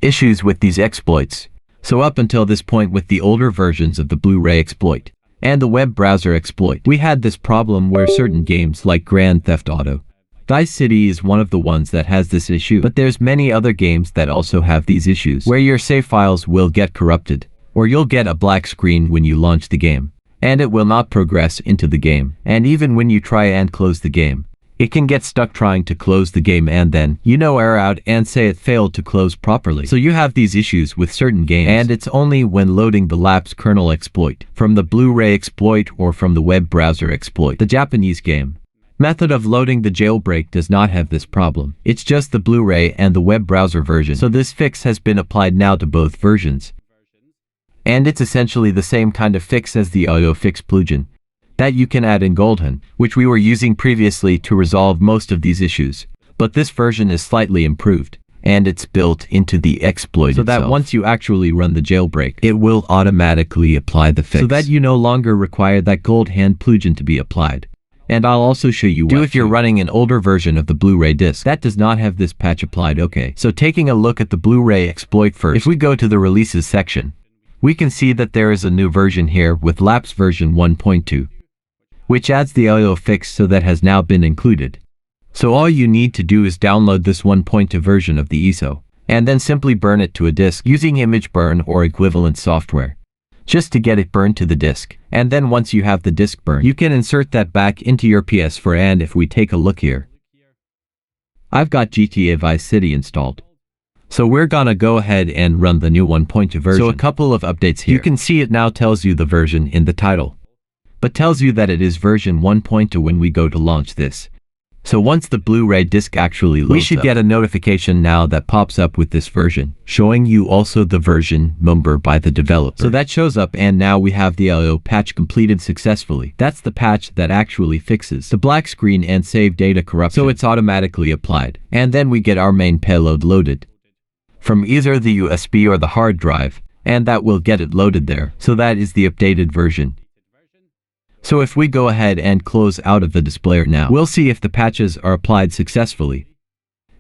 issues with these exploits. So up until this point with the older versions of the Blu-ray exploit and the web browser exploit, we had this problem where certain games like Grand Theft Auto, Vice City is one of the ones that has this issue, but there's many other games that also have these issues where your save files will get corrupted, or you'll get a black screen when you launch the game, and it will not progress into the game. And even when you try and close the game, it can get stuck trying to close the game and then, error out and say it failed to close properly. So you have these issues with certain games, and it's only when loading the lapse kernel exploit from the Blu-ray exploit or from the web browser exploit. The Japanese game method of loading the jailbreak does not have this problem. It's just the Blu-ray and the web browser version. So this fix has been applied now to both versions. And it's essentially the same kind of fix as the auto fix plugin that you can add in Goldhan, which we were using previously to resolve most of these issues. But this version is slightly improved, and it's built into the exploit so itself, that once you actually run the jailbreak, it will automatically apply the fix, so that you no longer require that Goldhan plugin to be applied. And I'll also show you what if you're running an older version of the Blu-ray disc that does not have this patch applied. Okay, so taking a look at the Blu-ray exploit first, if we go to the releases section, we can see that there is a new version here with lapse version 1.2, which adds the auto fix, so that has now been included. So all you need to do is download this 1.2 version of the ISO, and then simply burn it to a disk using image burn or equivalent software, just to get it burned to the disk. And then once you have the disk burned, you can insert that back into your PS4. And if we take a look here, I've got GTA Vice City installed. So we're gonna go ahead and run the new 1.2 version. So a couple of updates here. You can see it now tells you the version in the title, but tells you that it is version 1.2 when we go to launch this. So once the Blu-ray disc actually loads, we should get a notification now that pops up with this version, showing you also the version number by the developer. So that shows up, and now we have the LO patch completed successfully. That's the patch that actually fixes the black screen and save data corruption. So it's automatically applied. And then we get our main payload loaded from either the USB or the hard drive, and that will get it loaded there. So that is the updated version. So if we go ahead and close out of the displayer now, we'll see if the patches are applied successfully,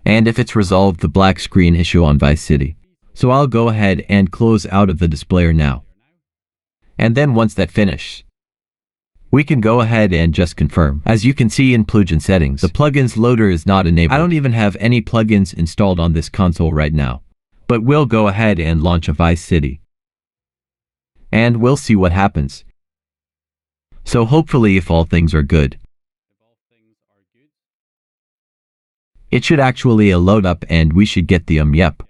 and if it's resolved the black screen issue on Vice City. So I'll go ahead and close out of the displayer now. And then once that finishes, we can go ahead and just confirm. As you can see in plugin settings, the plugins loader is not enabled. I don't even have any plugins installed on this console right now. But we'll go ahead and launch a Vice City, and we'll see what happens. So hopefully, if all things are good, it should actually load up, and we should get the yep.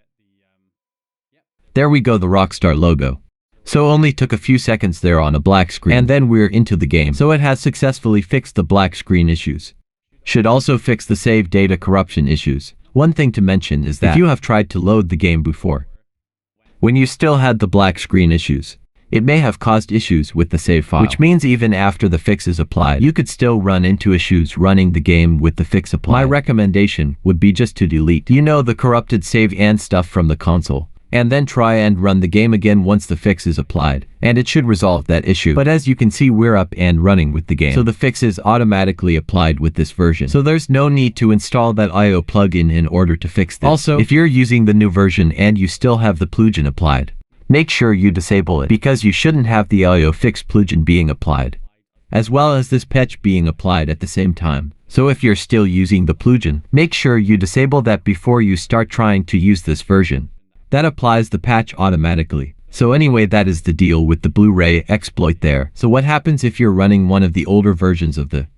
There we go, the Rockstar logo. So only took a few seconds there on a black screen, and then we're into the game. So it has successfully fixed the black screen issues. Should also fix the save data corruption issues. One thing to mention is that if you have tried to load the game before, when you still had the black screen issues, it may have caused issues with the save file, which means even after the fix is applied, you could still run into issues running the game with the fix applied. My recommendation would be just to delete, the corrupted save and stuff from the console, and then try and run the game again once the fix is applied, and it should resolve that issue. But as you can see, we're up and running with the game, so the fix is automatically applied with this version. So there's no need to install that IO plugin in order to fix this. Also, if you're using the new version and you still have the plugin applied, make sure you disable it, because you shouldn't have the audio fix plugin being applied, as well as this patch being applied at the same time. So if you're still using the plugin, make sure you disable that before you start trying to use this version. That applies the patch automatically. So anyway, that is the deal with the Blu-ray exploit there. So what happens if you're running one of the older versions of the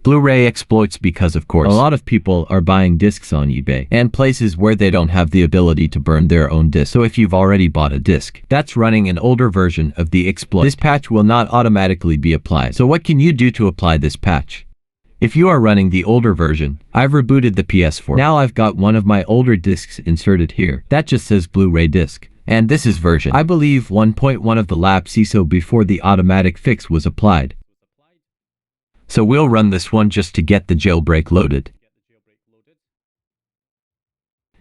Blu-ray exploits? Because of course, a lot of people are buying discs on eBay and places where they don't have the ability to burn their own disc. So if you've already bought a disc that's running an older version of the exploit, this patch will not automatically be applied. So what can you do to apply this patch? If you are running the older version, I've rebooted the PS4. Now I've got one of my older discs inserted here. That just says Blu-ray disc. And this is version, I believe, 1.1 of the lapse ISO before the automatic fix was applied. So we'll run this one just to get the jailbreak loaded.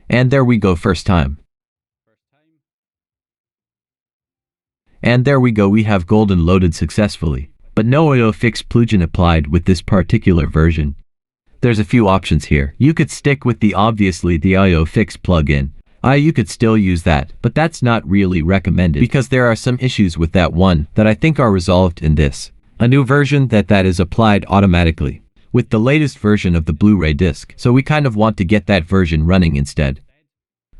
And there we go, first time. And there we go, we have Golden loaded successfully. But no auto fix plugin applied with this particular version. There's a few options here. You could stick with obviously the auto fix plugin. You could still use that, but that's not really recommended because there are some issues with that one that I think are resolved in this. A new version that is applied automatically with the latest version of the Blu-ray disc. So we kind of want to get that version running instead.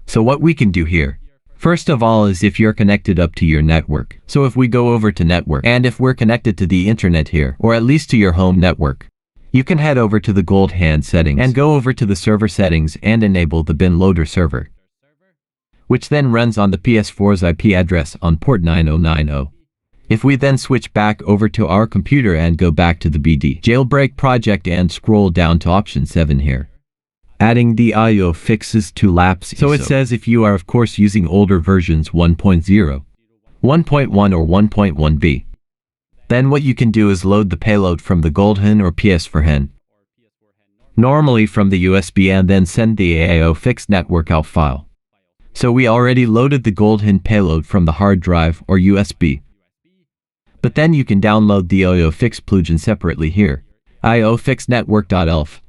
So what we can do here, first of all, is if you're connected up to your network. So if we go over to network, and if we're connected to the internet here, or at least to your home network, you can head over to the gold hand settings and go over to the server settings and enable the bin loader server, which then runs on the PS4's IP address on port 9090. If we then switch back over to our computer and go back to the BD jailbreak project and scroll down to option 7 here, adding the I/O fixes to lapse. So it says if you are of course using older versions 1.0, 1.1 or 1.1b, then what you can do is load the payload from the Goldhen or PS4hen, normally from the USB, and then send the I/O fix network out file. So we already loaded the Goldhen payload from the hard drive or USB. But then you can download the I/O fix plugin separately here, iofixnetwork.elf.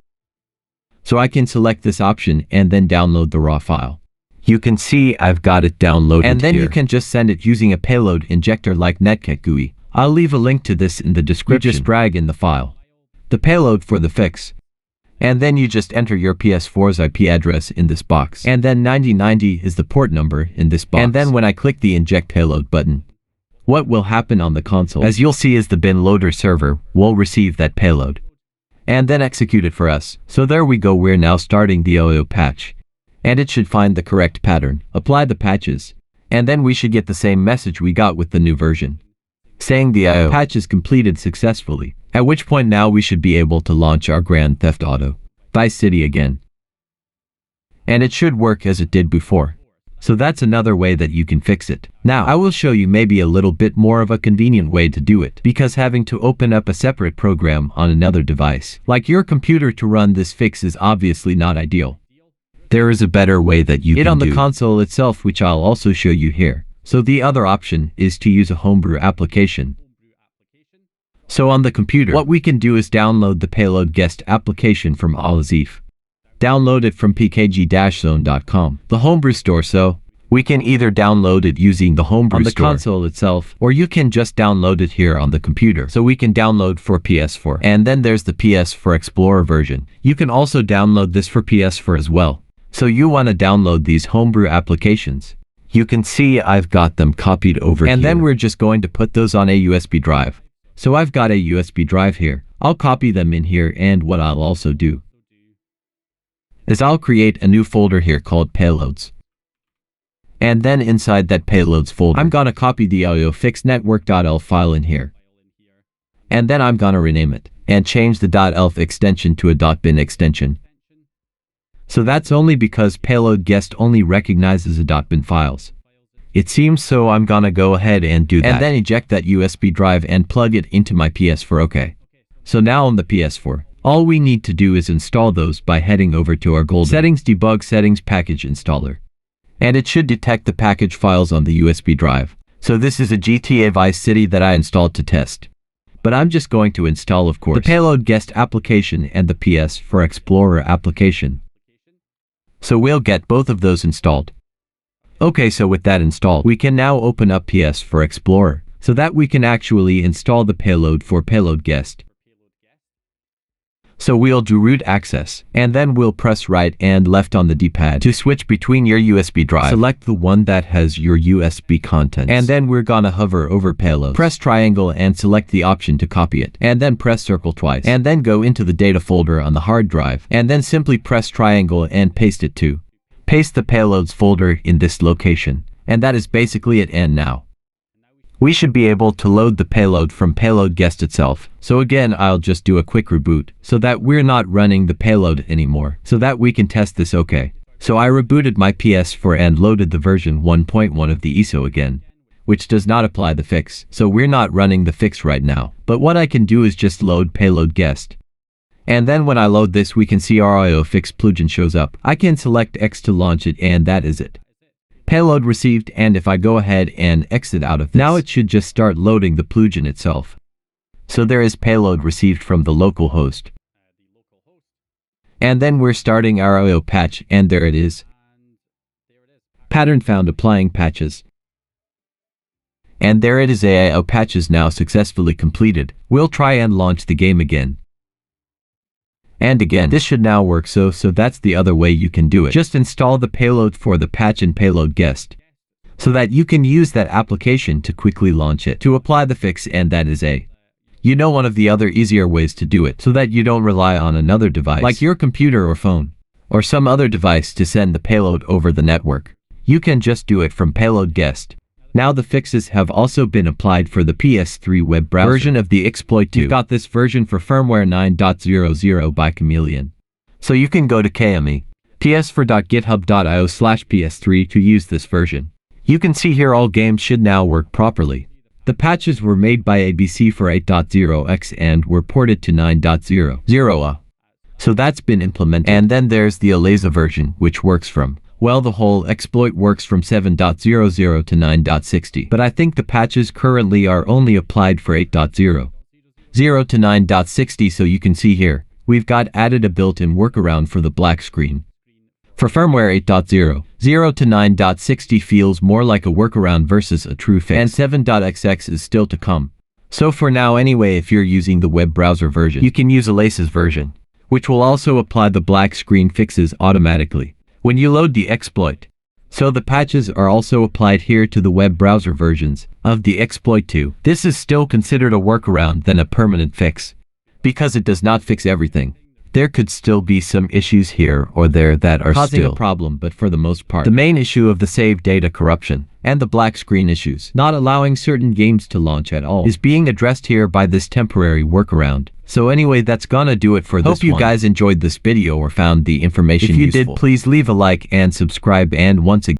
So I can select this option and then download the raw file. You can see I've got it downloaded here. And then you can just send it using a payload injector like Netcat GUI. I'll leave a link to this in the description. You just drag in the file, the payload for the fix, and then you just enter your PS4's IP address in this box. And then 9090 is the port number in this box. And then when I click the inject payload button, what will happen on the console, as you'll see, is the bin loader server will receive that payload and then execute it for us. So there we go, we're now starting the I/O patch, and it should find the correct pattern, apply the patches, and then we should get the same message we got with the new version, saying the I/O patch is completed successfully, at which point now we should be able to launch our Grand Theft Auto Vice City again. And it should work as it did before. So that's another way that you can fix it. Now, I will show you maybe a little bit more of a convenient way to do it, because having to open up a separate program on another device, like your computer, to run this fix is obviously not ideal. There is a better way that you can do it on the console itself, which I'll also show you here. So the other option is to use a homebrew application. So on the computer, what we can do is download the payload guest application from Alazif. Download it from pkg-zone.com, the homebrew store. So we can either download it using the homebrew on the console itself, or you can just download it here on the computer. So we can download for PS4, and then there's the PS4 Explorer version. You can also download this for PS4 as well. So you want to download these homebrew applications. You can see I've got them copied over here. And then we're just going to put those on a USB drive. So I've got a USB drive here. I'll copy them in here, and what I'll also do is I'll create a new folder here called Payloads. And then inside that Payloads folder, I'm gonna copy the iofixnetwork.elf file in here. And then I'm gonna rename it and change the .elf extension to a .bin extension. So that's only because payload guest only recognizes a .bin files. It seems, so I'm gonna go ahead and do that. And then eject that USB drive and plug it into my PS4. Okay. So now on the PS4, all we need to do is install those by heading over to our Golden Settings Debug Settings Package Installer. And it should detect the package files on the USB drive. So this is a GTA Vice City that I installed to test. But I'm just going to install, of course, the payload guest application and the PS4 Explorer application. So we'll get both of those installed. Okay, so with that installed, we can now open up PS4 Explorer so that we can actually install the payload for payload guest. So we'll do root access, and then we'll press right and left on the D-pad to switch between your USB drive. Select the one that has your USB contents, and then we're gonna hover over payload. Press triangle and select the option to copy it, and then press circle twice, and then go into the data folder on the hard drive, and then simply press triangle and paste it to. Paste the payloads folder in this location, and that is basically it. And now we should be able to load the payload from payload guest itself. So again, I'll just do a quick reboot so that we're not running the payload anymore, so that we can test this. Okay. So I rebooted my PS4 and loaded the version 1.1 of the ISO again, which does not apply the fix. So we're not running the fix right now. But what I can do is just load payload guest. And then when I load this, we can see our I/O fix plugin shows up. I can select X to launch it, and that is it. Payload received, and if I go ahead and exit out of this, now it should just start loading the plugin itself. So there is payload received from the local host. And then we're starting our I/O patch, and there it is. Pattern found applying patches. And there it is, AIO patches now successfully completed. We'll try and launch the game again. And again, this should now work, so that's the other way you can do it. Just install the payload for the patch in payload guest, so that you can use that application to quickly launch it to apply the fix, and that is one of the other easier ways to do it, so that you don't rely on another device, like your computer or phone, or some other device to send the payload over the network. You can just do it from payload guest. Now the fixes have also been applied for the PS3 web browser version of the exploit 2. You've got this version for firmware 9.00 by Chameleon. So you can go to ps4.github.io/ps3 to use this version. You can see here all games should now work properly. The patches were made by ABC for 8.0x and were ported to 9.0. So that's been implemented. And then there's the ELAZA version, which works from, well, the whole exploit works from 7.00 to 9.60. But I think the patches currently are only applied for 8.0 to 9.60, so you can see here, we've got added a built-in workaround for the black screen. For firmware 8.0 to 9.60 feels more like a workaround versus a true fix, and 7.xx is still to come. So for now anyway, if you're using the web browser version, you can use ELAZA's version, which will also apply the black screen fixes automatically when you load the exploit. So the patches are also applied here to the web browser versions of the exploit 2. This is still considered a workaround than a permanent fix, because it does not fix everything. There could still be some issues here or there that are causing a problem, but for the most part, the main issue of the save data corruption and the black screen issues, not allowing certain games to launch at all, is being addressed here by this temporary workaround. So anyway, that's gonna do it for this one. Hope you guys enjoyed this video or found the information useful. If you did, please leave a like and subscribe, and once again,